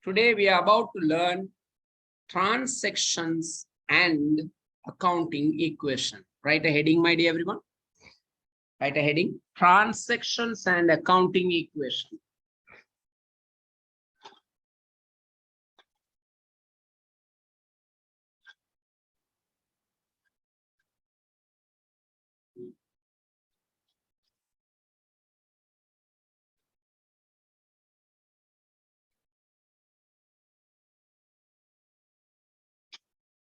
Today we are about to learn transactions and accounting equation. Write a heading, my dear everyone. Write a heading, transactions and accounting equation.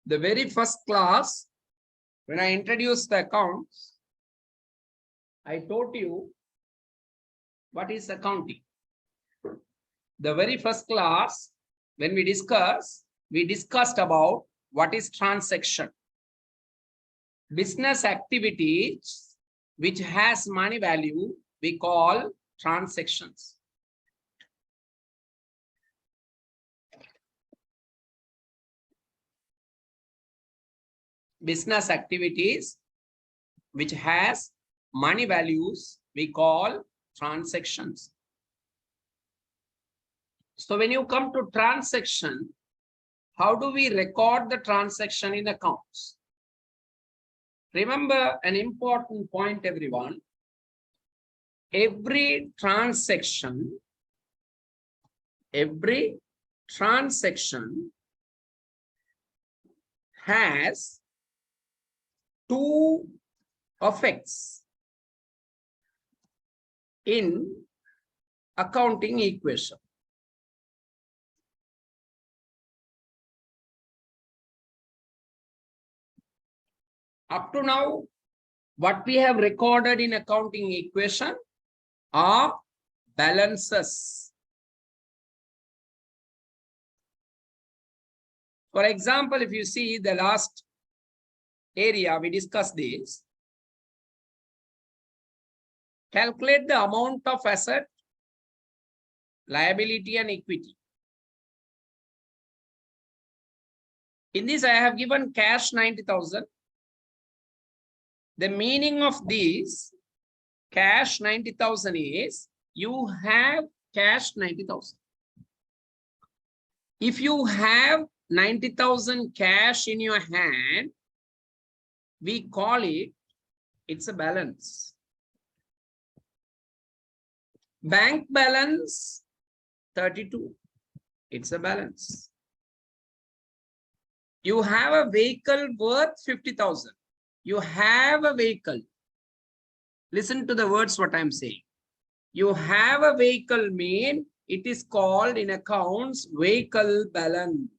The very first class, when I introduced the accounts, I taught you what is accounting. The very first class, when we discussed about what is transaction. Business activities which has money value, we call transactions. Business activities which has money values, we call transactions. So when you come to transaction, how do we record the transaction in accounts? Remember an important point, everyone. Every transaction has two effects in accounting equation. Up to now, what we have recorded in accounting equation are balances. For example, if you see the last area, we discussed this. Calculate the amount of asset, liability, and equity. In this, I have given cash 90,000. The meaning of this cash 90,000 is you have cash 90,000. If you have 90,000 cash in your hand, we call it's a balance. Bank balance 32, it's a balance. You have a vehicle worth 50,000. You have a vehicle. Listen to the words what I'm saying. You have a vehicle mean it is called in accounts vehicle balance.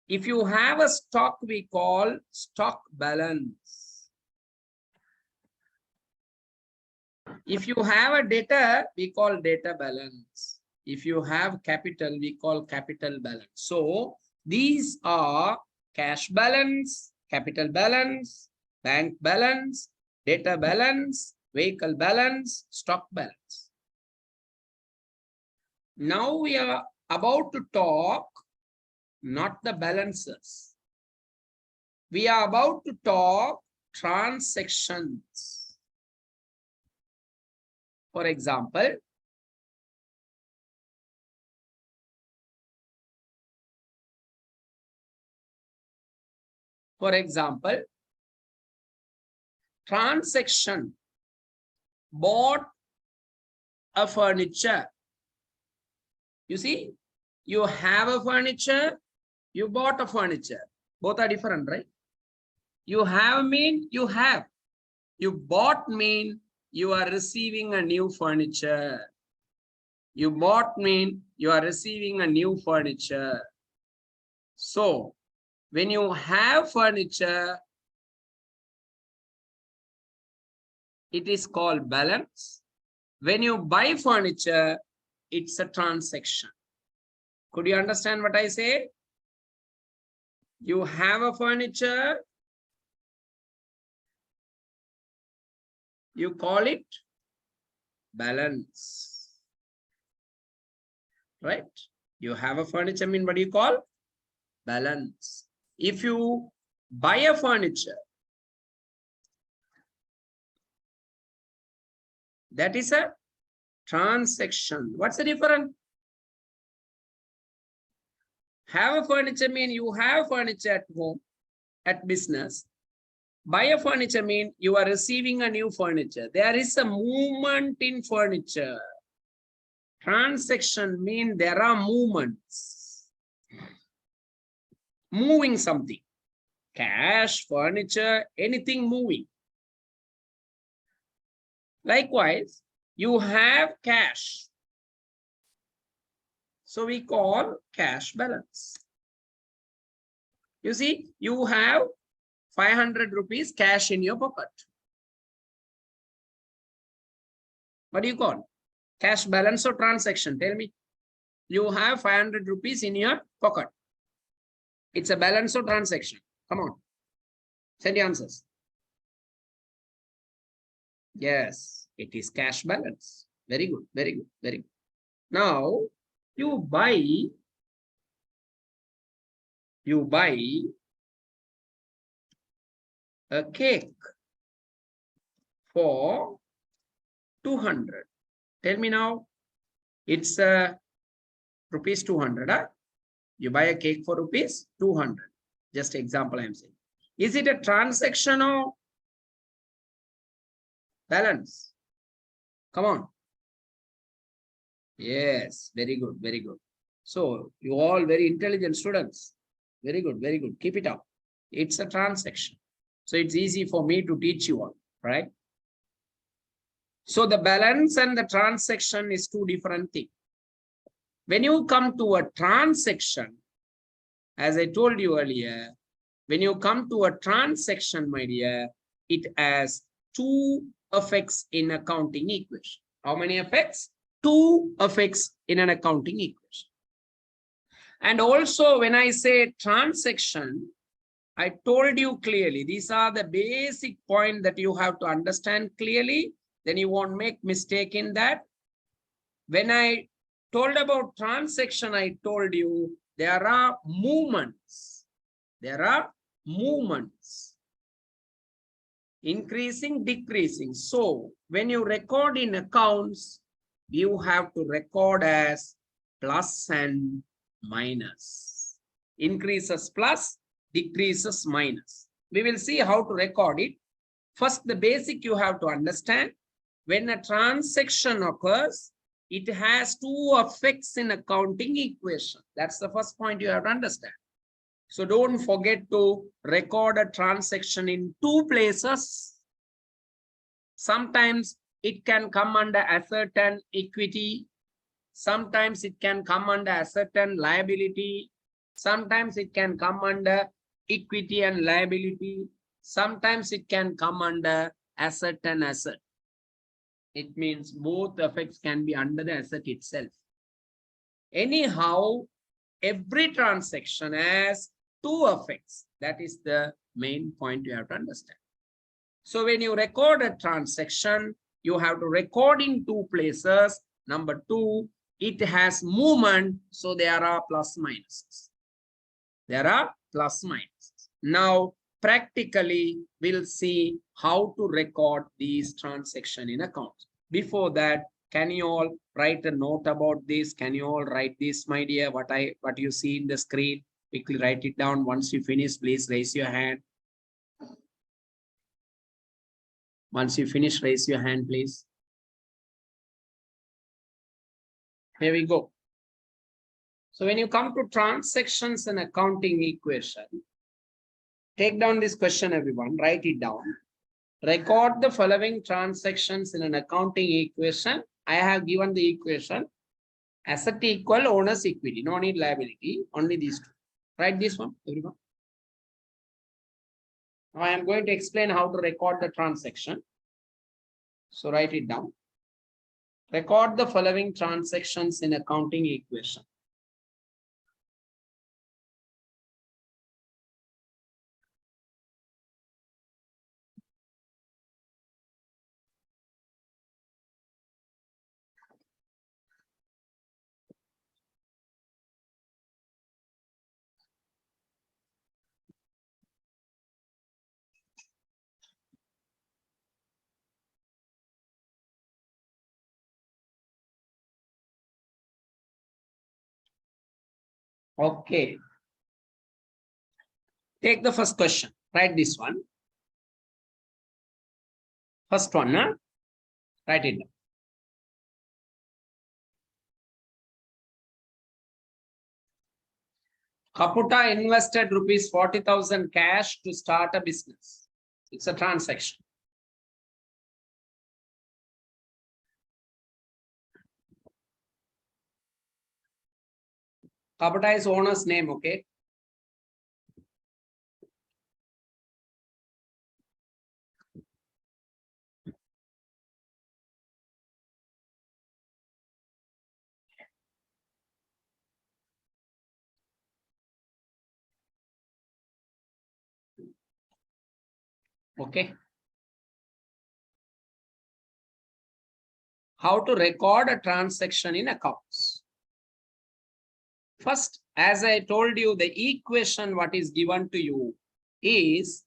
If you have a stock, we call stock balance. If you have a debtor, we call debtor balance. If you have capital, we call capital balance. So these are cash balance, capital balance, bank balance, debtor balance, vehicle balance, stock balance. Now we are about to talk not the balances. We are about to talk transactions. For example, transaction, bought a furniture. You see, you have a furniture, you bought a furniture. Both are different, right? You have mean you have. You bought mean you are receiving a new furniture. You bought mean you are receiving a new furniture. So when you have furniture, it is called balance. When you buy furniture, it's a transaction. Could you understand what I say? You have a furniture. You call it balance. Right? You have a furniture mean what do you call? Balance. If you buy a furniture, that is a transaction. What's the difference? Have a furniture mean you have furniture at home, at business. Buy a furniture mean you are receiving a new furniture. There is a movement in furniture. Transaction mean there are movements. Moving something. Cash, furniture, anything moving. Likewise, you have cash. So we call cash balance. You see, you have 500 rupees cash in your pocket. What do you call? Cash balance or transaction? Tell me. You have 500 rupees in your pocket. It's a balance or transaction. Come on. Send the answers. Yes, it is cash balance. Very good, very good, very good. Now, you buy a cake for 200. Tell me now, it's rupees 200. Huh? You buy a cake for rupees 200. Just example I am saying. Is it a transaction or balance? Come on. Yes, very good, very good. So you all very intelligent students. Very good, very good. Keep it up. It's a transaction. So it's easy for me to teach you all, right? So the balance and the transaction is two different things. When you come to a transaction, as I told you earlier, when you come to a transaction, my dear, it has two effects in accounting equation. How many effects? Two effects in an accounting equation. And also when I say transaction, I told you clearly, these are the basic point that you have to understand clearly, then you won't make mistake in that. When I told about transaction, I told you there are movements. There are movements. Increasing, decreasing. So when you record in accounts, you have to record as plus and minus. Increases plus, decreases minus. We will see how to record it. First, the basic you have to understand. When a transaction occurs, it has two effects in accounting equation. That's the first point you have to understand. So don't forget to record a transaction in two places. Sometimes it can come under asset and equity. Sometimes it can come under asset and liability. Sometimes it can come under equity and liability. Sometimes it can come under asset and asset. It means both effects can be under the asset itself. Anyhow, every transaction has two effects. That is the main point you have to understand. So when you record a transaction, you have to record in two places. Number two, it has movement, so there are plus minuses. There are plus minuses. Now, practically, we'll see how to record these transactions in accounts. Before that, can you all write a note about this? Can you all write this, my dear? What you see in the screen? Quickly write it down. Once you finish, please raise your hand. Once you finish, raise your hand, please. Here we go. So when you come to transactions and accounting equation, take down this question, everyone. Write it down. Record the following transactions in an accounting equation. I have given the equation. Asset equal owner's equity. No need liability. Only these two. Write this one, everyone. Now I am going to explain how to record the transaction. So write it down. Record the following transactions in accounting equation. Okay. Take the first question. Write this one. First one, huh? Write it down. Kaputa invested rupees 40,000 cash to start a business. It's a transaction. Kaputa is owner's name, okay? Okay. How to record a transaction in accounts? First, as I told you, the equation what is given to you is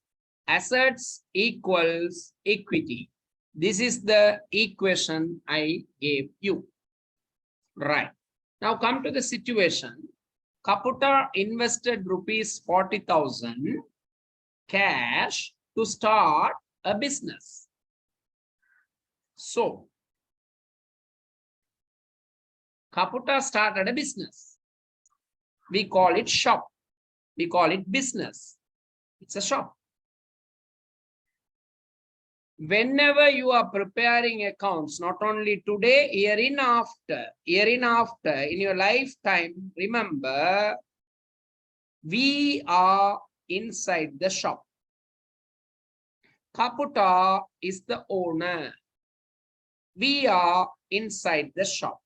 assets equals equity. This is the equation I gave you. Right. Now come to the situation. Kaputa invested rupees 40,000 cash to start a business. So, Kaputa started a business. We call it shop. We call it business. It's a shop. Whenever you are preparing accounts, not only today, year in after, in your lifetime, remember, we are inside the shop. Kaputa is the owner. We are inside the shop.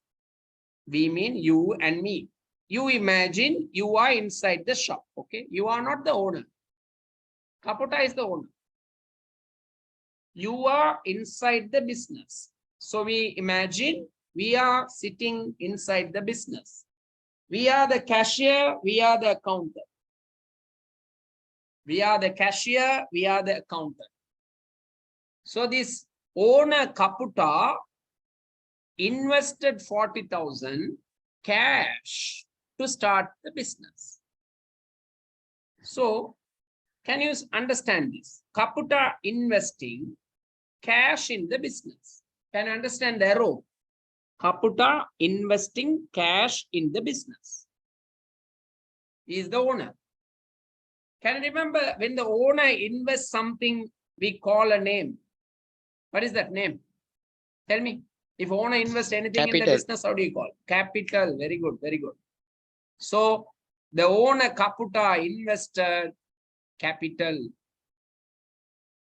We mean you and me. You imagine you are inside the shop, okay? You are not the owner. Kaputa is the owner. You are inside the business. So we imagine we are sitting inside the business. We are the cashier, we are the accountant. We are the cashier, we are the accountant. So this owner Kaputa invested 40,000 cash to start the business. So can you understand this? Kaputa investing cash in the business. Can you understand the arrow? Kaputa investing cash in the business. He is the owner. Can you remember when the owner invests something, we call a name? What is that name? Tell me. If owner invests anything Capital. In the business, how do you call? Capital. Very good. Very good. So the owner Kaputa invested capital.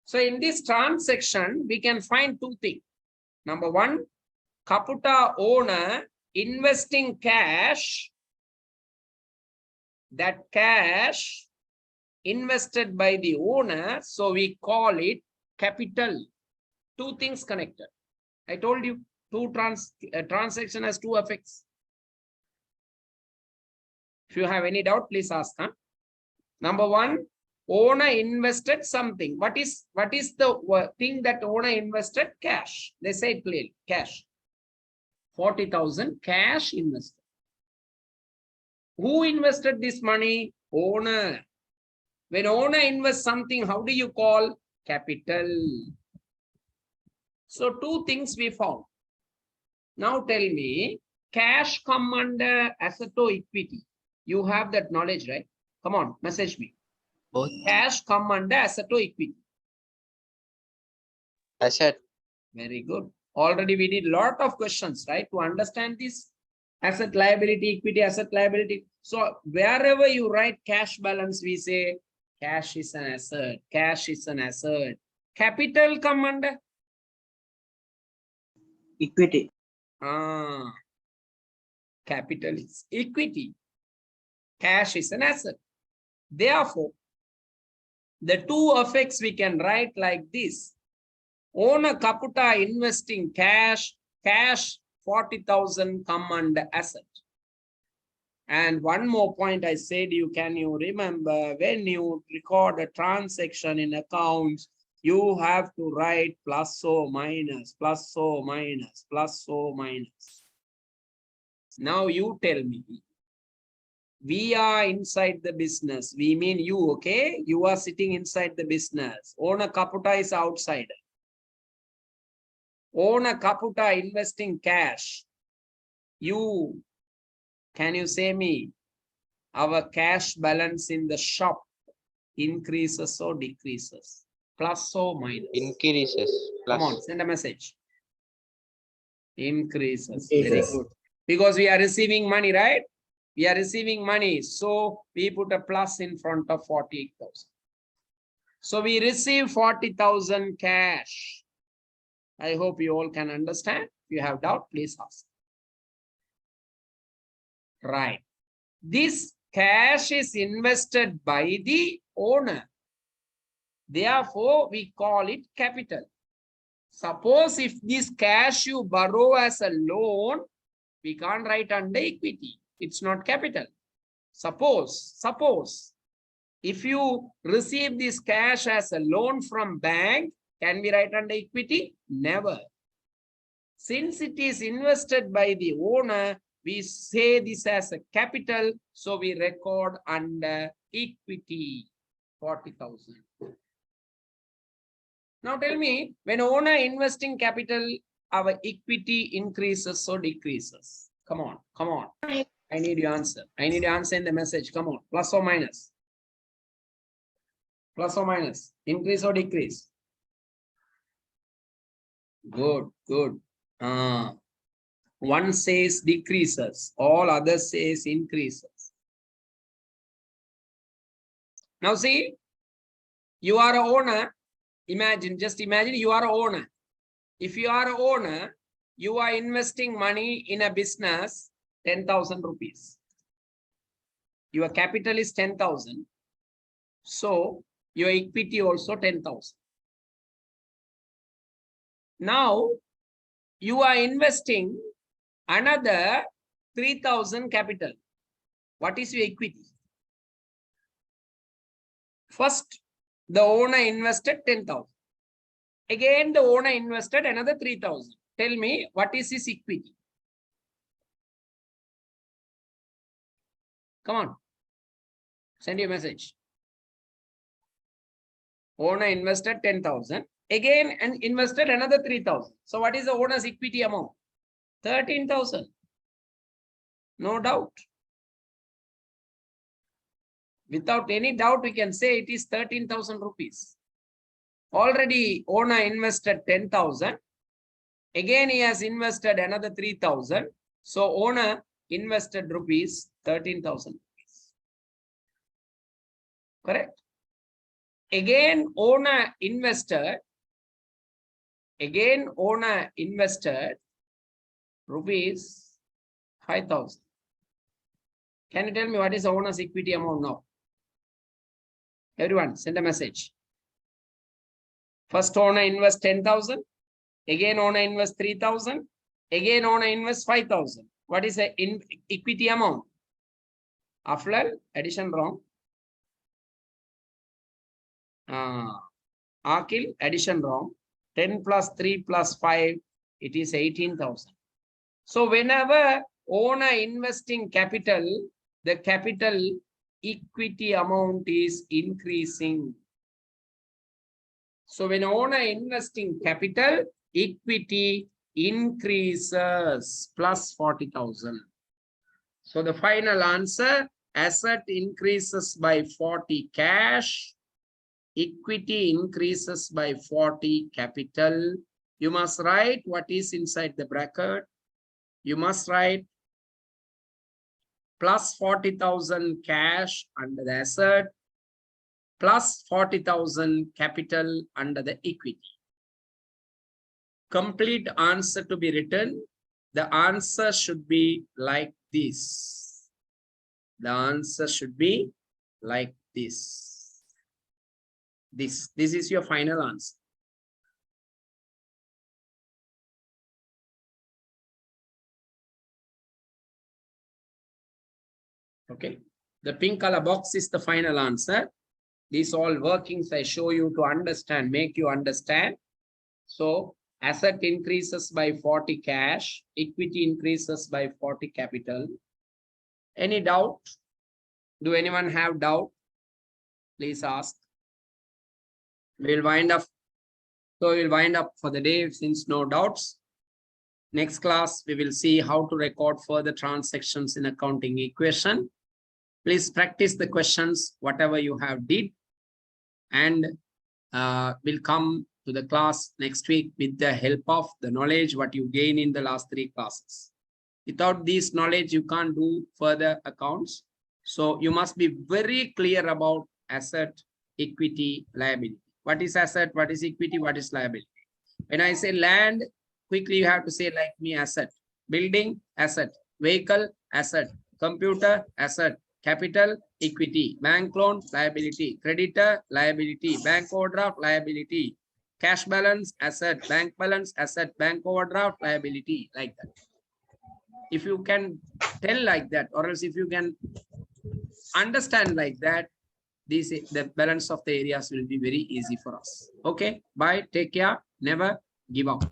So in this transaction, we can find two things. Number one, Kaputa owner investing cash. That cash invested by the owner. So we call it capital. Two things connected. I told you, transaction has two effects. If you have any doubt, please ask. Huh? Number one, owner invested something. What is the thing that owner invested? Cash. They say it clearly. Cash. 40,000 cash invested. Who invested this money? Owner. When owner invests something, how do you call? Capital. So two things we found. Now tell me, cash come under asset or equity? You have that knowledge, right? Come on, message me. Both. Cash come under asset or equity? Asset. Very good. Already we did a lot of questions, right? To understand this asset liability, equity, asset liability. So wherever you write cash balance, we say cash is an asset. Cash is an asset. Capital come under? Equity. Capital is equity. Cash is an asset. Therefore, the two effects we can write like this. Owner Kaputa investing cash, 40,000 come under asset. And one more point I said, can you remember when you record a transaction in accounts, you have to write plus or minus, plus or minus, plus or minus. Now you tell me, We are inside the business. We mean you, okay? You are sitting inside the business. Owner Kaputa is outside. Owner Kaputa investing cash. You, can you say me, our cash balance in the shop increases or decreases? Plus or minus? Increases. Plus. Come on, send a message. Increases. Very good. Because we are receiving money, right? We are receiving money. So we put a plus in front of 48,000. So we receive 40,000 cash. I hope you all can understand. If you have doubt, please ask. Right. This cash is invested by the owner. Therefore, we call it capital. Suppose if this cash you borrow as a loan, we can't write under equity. It's not capital. Suppose, if you receive this cash as a loan from bank, can we write under equity? Never. Since it is invested by the owner, we say this as a capital, so we record under equity 40,000. Now tell me, when owner investing capital, our equity increases or decreases? Come on, come on. I need your answer. I need your answer in the message. Come on, plus or minus? Plus or minus? Increase or decrease? Good, good. One says decreases, all others says increases. Now see, you are an owner. Just imagine you are an owner. If you are an owner, you are investing money in a business, 10,000 rupees. Your capital is 10,000. So your equity also 10,000. Now you are investing another 3,000 capital. What is your equity? First, the owner invested 10,000. Again, the owner invested another 3,000. Tell me, what is his equity? Come on. Send you a message. Owner invested 10,000. Again, and invested another 3,000. So what is the owner's equity amount? 13,000. No doubt. Without any doubt, we can say it is 13,000 rupees. Already owner invested 10,000. Again, he has invested another 3,000. So owner invested rupees 13,000 rupees. Correct? Again, owner invested rupees 5,000. Can you tell me what is the owner's equity amount now? Everyone, send a message. First owner invest 10,000. Again, owner invest 3,000. Again, owner invest 5,000. What is the equity amount? After addition wrong. Akil, addition wrong. 10 plus 3 plus 5, it is 18,000. So whenever owner investing capital, the capital equity amount is increasing. So when owner investing capital, equity increases plus 40,000. So the final answer, asset increases by 40 cash, equity increases by 40 capital. You must write what is inside the bracket. You must write plus 40,000 cash under the asset, plus 40,000 capital under the equity. Complete answer to be written. The answer should be like this. The answer should be like this. This is your final answer. Okay, the pink color box is the final answer. These all workings I show you to understand, make you understand. So asset increases by 40 cash, equity increases by 40 capital. Any doubt? Do anyone have doubt? Please ask. We'll wind up. So we'll wind up for the day since no doubts. Next class, we will see how to record further transactions in accounting equation. Please practice the questions, whatever you have did. And we'll come to the class next week with the help of the knowledge what you gain in the last 3 classes. Without this knowledge, you can't do further accounts. So you must be very clear about asset, equity, liability. What is asset? What is equity? What is liability? When I say land, quickly you have to say like me: asset, building, asset, vehicle, asset, computer, asset, capital, equity, bank loan, liability, creditor, liability, bank overdraft, liability, cash balance, asset, bank balance, asset, bank overdraft, liability, like that. If you can tell like that, or else if you can understand like that, the balance of the areas will be very easy for us. Okay, bye, take care, never give up.